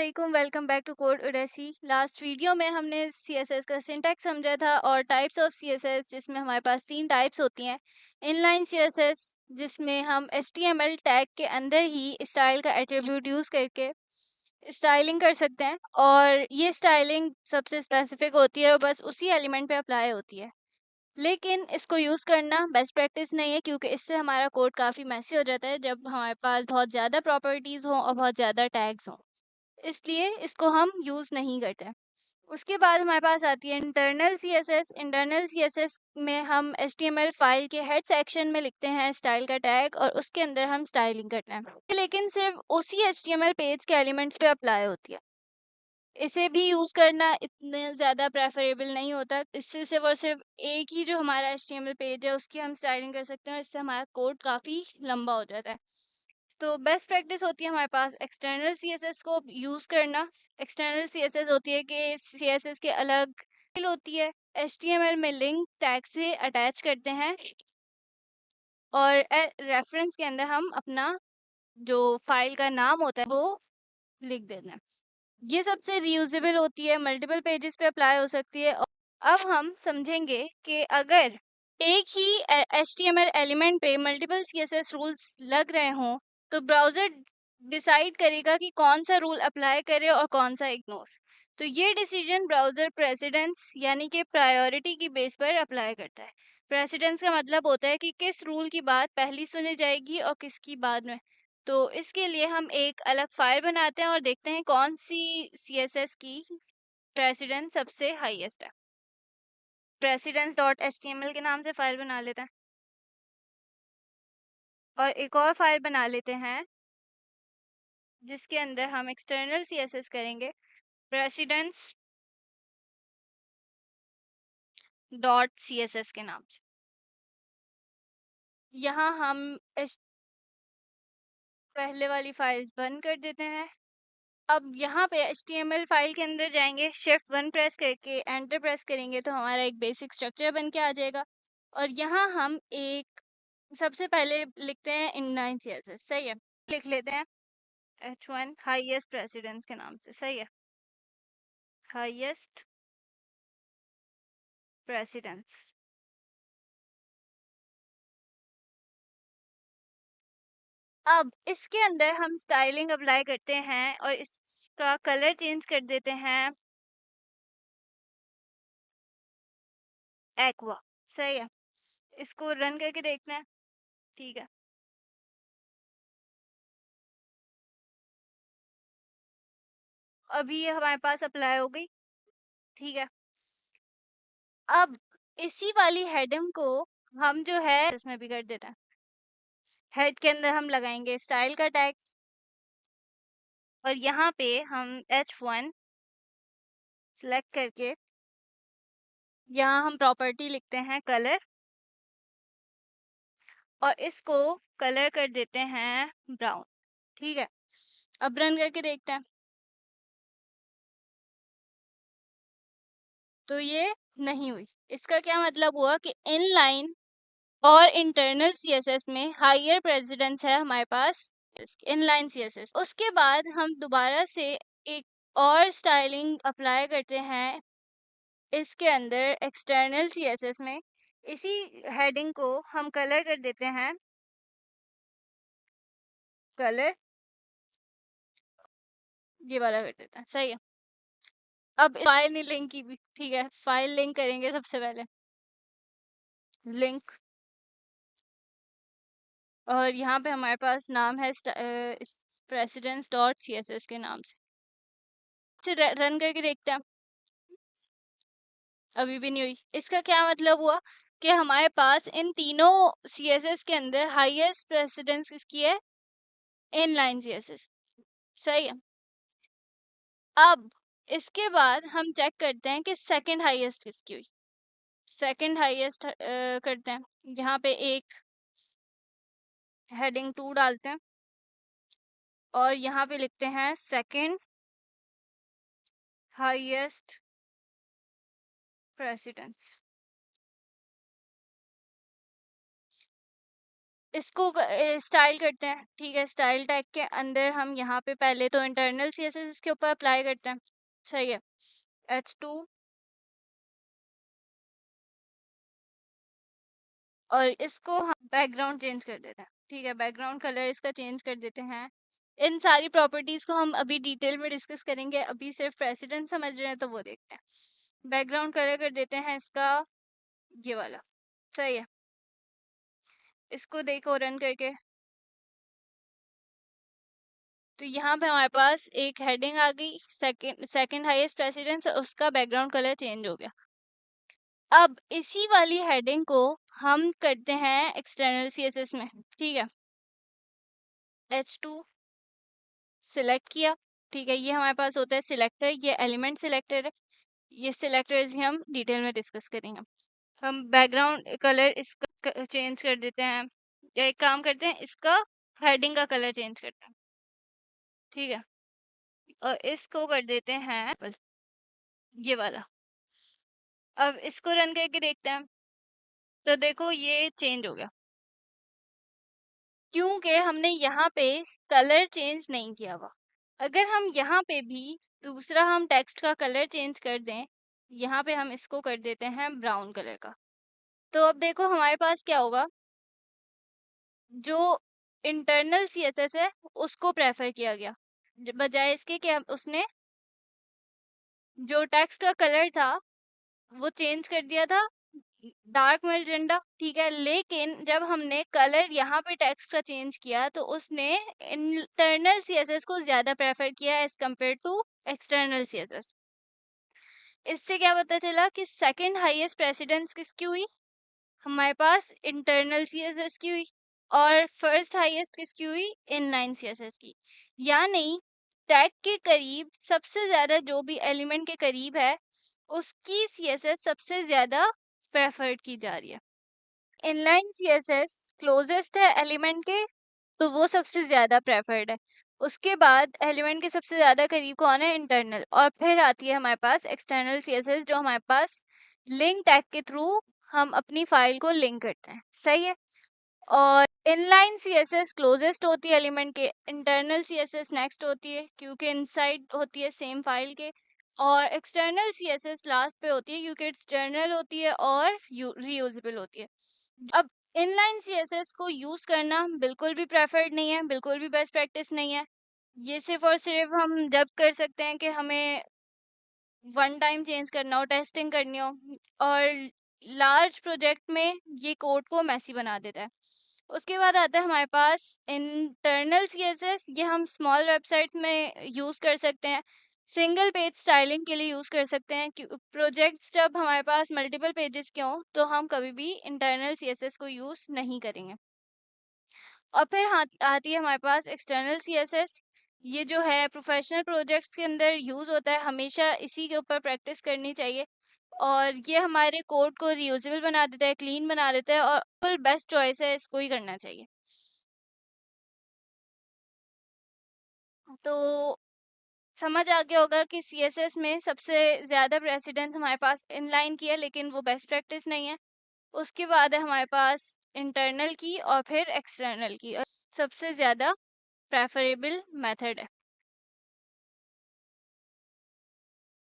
वालेकुम, welcome back to code उडेसी। Last video में हमने सीएसएस का सिंटैक्स समझा था और टाइप्स ऑफ सीएसएस, जिसमें हमारे पास 3 टाइप्स होती हैं। इनलाइन सीएसएस, जिसमें हम एचटीएमएल टैग के अंदर ही स्टाइल का एट्रीब्यूट यूज़ करके स्टाइलिंग कर सकते हैं, और ये स्टाइलिंग सबसे स्पेसिफिक होती है और बस उसी एलिमेंट पे अप्लाई होती है। लेकिन इसको यूज़ करना बेस्ट प्रैक्टिस नहीं है, क्योंकि इससे हमारा कोड काफ़ी मैसी हो जाता है जब हमारे पास बहुत ज़्यादा प्रॉपर्टीज़ हों और बहुत ज़्यादा टैग्स हों। इसलिए इसको हम यूज़ नहीं करते। उसके बाद हमारे पास आती है इंटरनल सीएसएस। इंटरनल सीएसएस में हम एचटीएमएल फाइल के हेड सेक्शन में लिखते हैं स्टाइल का टैग, और उसके अंदर हम स्टाइलिंग करते हैं। ये लेकिन सिर्फ उसी एचटीएमएल पेज के एलिमेंट्स पे अप्लाई होती है। इसे भी यूज़ करना इतने ज़्यादा प्रेफरेबल नहीं होता। इससे सिर्फ और सिर्फ एक ही जो हमारा एचटीएमएल पेज है उसकी हम स्टाइलिंग कर सकते हैं, इससे हमारा कोड काफ़ी लंबा हो जाता है। तो बेस्ट प्रैक्टिस होती है हमारे पास एक्सटर्नल सीएसएस को यूज़ करना। एक्सटर्नल सीएसएस होती है कि सीएसएस के अलग फाइल होती है, एचटीएमएल में लिंक टैग से अटैच करते हैं, और रेफरेंस के अंदर हम अपना जो फाइल का नाम होता है वो लिख देते हैं। ये सबसे रीयूजेबल होती है, मल्टीपल पेजेस पे अप्लाई हो सकती है। और अब हम समझेंगे कि अगर एक ही एचटीएमएल एलिमेंट पे मल्टीपल सीएसएस रूल्स लग रहे हों, तो ब्राउज़र डिसाइड करेगा कि कौन सा रूल अप्लाई करे और कौन सा इग्नोर। तो ये डिसीजन ब्राउज़र प्रेसिडेंस यानी कि प्रायोरिटी की बेस पर अप्लाई करता है। प्रेसिडेंस का मतलब होता है कि किस रूल की बात पहली सुनी जाएगी और किसकी बाद में। तो इसके लिए हम एक अलग फाइल बनाते हैं और देखते हैं कौन सी सीएसएस की प्रेसिडेंस सबसे हाईएस्ट है। प्रेसिडेंस डॉट एचटीएमएल के नाम से फाइल बना लेते हैं, और एक और फाइल बना लेते हैं जिसके अंदर हम एक्सटर्नल सीएसएस करेंगे, प्रेसिडेंस डॉट सीएसएस के नाम से। यहाँ हम पहले वाली फाइल्स बंद कर देते हैं। अब यहाँ पे HTML फाइल के अंदर जाएंगे, Shift 1 प्रेस करके एंटर प्रेस करेंगे तो हमारा एक बेसिक स्ट्रक्चर बन के आ जाएगा। और यहाँ हम एक सबसे पहले लिखते हैं इनलाइन सीएसएस, सही है। लिख लेते हैं H1 हाईएस्ट प्रेसिडेंस के नाम से, सही है, हाईएस्ट प्रेसिडेंस। अब इसके अंदर हम स्टाइलिंग अप्लाई करते हैं और इसका कलर चेंज कर देते हैं एक्वा, सही है। इसको रन करके देखते हैं, ठीक है। अभी ये हमारे पास अप्लाई हो गई, ठीक है। अब इसी वाली हेडिंग को हम जो है इसमें भी कर देते हैं। हेड के अंदर हम लगाएंगे स्टाइल का टैग, और यहाँ पे हम H1 सिलेक्ट करके यहाँ हम प्रॉपर्टी लिखते हैं कलर, और इसको कलर कर देते हैं ब्राउन, ठीक है। अब रन करके देखते हैं, तो ये नहीं हुई। इसका क्या मतलब हुआ कि इनलाइन और इंटरनल सीएसएस में हायर प्रेसिडेंस है हमारे पास इनलाइन सीएसएस। उसके बाद हम दोबारा से एक और स्टाइलिंग अप्लाई करते हैं इसके अंदर एक्सटर्नल सीएसएस में। इसी हेडिंग को हम कलर कर देते हैं कलर, ये वाला कर देते हैं, सही है। अब फाइल लिंक की भी, ठीक है, फाइल लिंक करेंगे सबसे पहले, लिंक, और यहाँ पे हमारे पास नाम है प्रेसिडेंस डॉट सीएसएस के नाम से रन करके देखते हैं। अभी भी नहीं हुई। इसका क्या मतलब हुआ कि हमारे पास इन तीनों सीएसएस के अंदर हाईएस्ट प्रेसिडेंस किसकी है, इनलाइन सीएसएस, सही है। अब इसके बाद हम चेक करते हैं कि सेकंड हाईएस्ट किसकी हुई। सेकंड हाईएस्ट करते हैं, यहाँ पे एक हेडिंग 2 डालते हैं, और यहाँ पे लिखते हैं सेकंड हाईएस्ट प्रेसिडेंस। इसको स्टाइल करते हैं। ठीक है, स्टाइल टैग के अंदर हम यहाँ पे पहले तो इंटरनल सीएसएस इसके ऊपर अप्लाई करते हैं। सही है, H2 और इसको हम बैकग्राउंड चेंज कर देते हैं। ठीक है, बैकग्राउंड कलर इसका चेंज कर देते हैं। इन सारी प्रॉपर्टीज को हम अभी डिटेल में डिस्कस करेंगे, अभी सिर्फ प्रेसिडेंट समझ रहे हैं तो वो देखते हैं। बैकग्राउंड कलर कर देते हैं इसका ये वाला। सही है, इसको देखो रन करके, तो यहाँ पे हमारे पास एक हेडिंग आ गई, सेकंड हाईएस्ट प्रेसिडेंस, उसका बैकग्राउंड कलर चेंज हो गया। अब इसी वाली हेडिंग को हम करते हैं एक्सटर्नल सीएसएस में। ठीक है, H2 सिलेक्ट किया। ठीक है, ये हमारे पास होता है सिलेक्टर, ये एलिमेंट सिलेक्टर है। ये सिलेक्टर्स भी हम डिटेल में डिस्कस करेंगे। हम बैकग्राउंड कलर इसका चेंज कर देते हैं, या एक काम करते हैं, इसका हेडिंग का कलर चेंज करते हैं। ठीक है, और इसको कर देते हैं ये वाला। अब इसको रन करके देखते हैं, तो देखो ये चेंज हो गया, क्योंकि हमने यहाँ पे कलर चेंज नहीं किया हुआ। अगर हम यहाँ पे भी दूसरा हम टेक्स्ट का कलर चेंज कर दें, यहाँ पे हम इसको कर देते हैं ब्राउन कलर का, तो अब देखो हमारे पास क्या होगा, जो इंटरनल सीएसएस है उसको प्रेफर किया गया, बजाय इसके कि उसने जो टेक्स्ट का कलर था वो चेंज कर दिया था डार्क मैजेंडा। ठीक है, लेकिन जब हमने कलर यहाँ पे टेक्स्ट का चेंज किया तो उसने इंटरनल सीएसएस को ज्यादा प्रेफर किया as compare to external CSS. इससे क्या पता चला कि सेकंड हाईएस्ट प्रेसिडेंस किसकी हुई, हमारे पास इंटरनल सीएसएस की हुई, और फर्स्ट हाईएस्ट किसकी हुई, इनलाइन सीएसएस की। यानी टैग के करीब सबसे ज्यादा जो भी एलिमेंट के करीब है उसकी सीएसएस सबसे ज्यादा प्रेफर्ड की जा रही है। इनलाइन सीएसएस क्लोजेस्ट है एलिमेंट के, तो वो सबसे ज्यादा प्रेफर्ड है। उसके बाद एलिमेंट के सबसे ज्यादा करीब कौन है, इंटरनल, और फिर आती है हमारे पास एक्सटर्नल सीएसएस, जो हमारे पास लिंक टैग के थ्रू हम अपनी फाइल को लिंक करते हैं। सही है, और इनलाइन सीएसएस क्लोजेस्ट होती है एलिमेंट के, इंटरनल सीएसएस नेक्स्ट होती है क्योंकि इनसाइड होती है सेम फाइल के, और एक्सटर्नल सीएसएस लास्ट पे होती है क्योंकि एक्सटर्नल होती है और रीयूजेबल होती है। अब इनलाइन सीएसएस को यूज करना बिल्कुल भी प्रेफर्ड नहीं है, बिल्कुल भी बेस्ट प्रैक्टिस नहीं है। ये सिर्फ और सिर्फ हम जब कर सकते हैं कि हमें वन टाइम चेंज करना हो, टेस्टिंग करनी हो, और लार्ज प्रोजेक्ट में ये कोड को मैसी बना देता है। उसके बाद आता है हमारे पास इंटरनल सीएसएस, ये हम स्मॉल वेबसाइट में यूज कर सकते हैं, सिंगल पेज स्टाइलिंग के लिए यूज कर सकते हैं। प्रोजेक्ट्स जब हमारे पास मल्टीपल पेजेस के हों तो हम कभी भी इंटरनल सीएसएस को यूज नहीं करेंगे। और फिर आती है हमारे पास एक्सटर्नल सीएसएस, ये जो है प्रोफेशनल प्रोजेक्ट्स के अंदर यूज होता है, हमेशा इसी के ऊपर प्रैक्टिस करनी चाहिए, और ये हमारे कोड को रीयूजेबल बना देता है, क्लीन बना देता है, और बिल्कुल बेस्ट चॉइस है, इसको ही करना चाहिए। तो समझ आ गया होगा कि सीएसएस में सबसे ज्यादा प्रेसिडेंस हमारे पास इनलाइन की है, लेकिन वो बेस्ट प्रैक्टिस नहीं है। उसके बाद है हमारे पास इंटरनल की और फिर एक्सटर्नल की, और सबसे ज्यादा प्रेफरेबल मेथड है।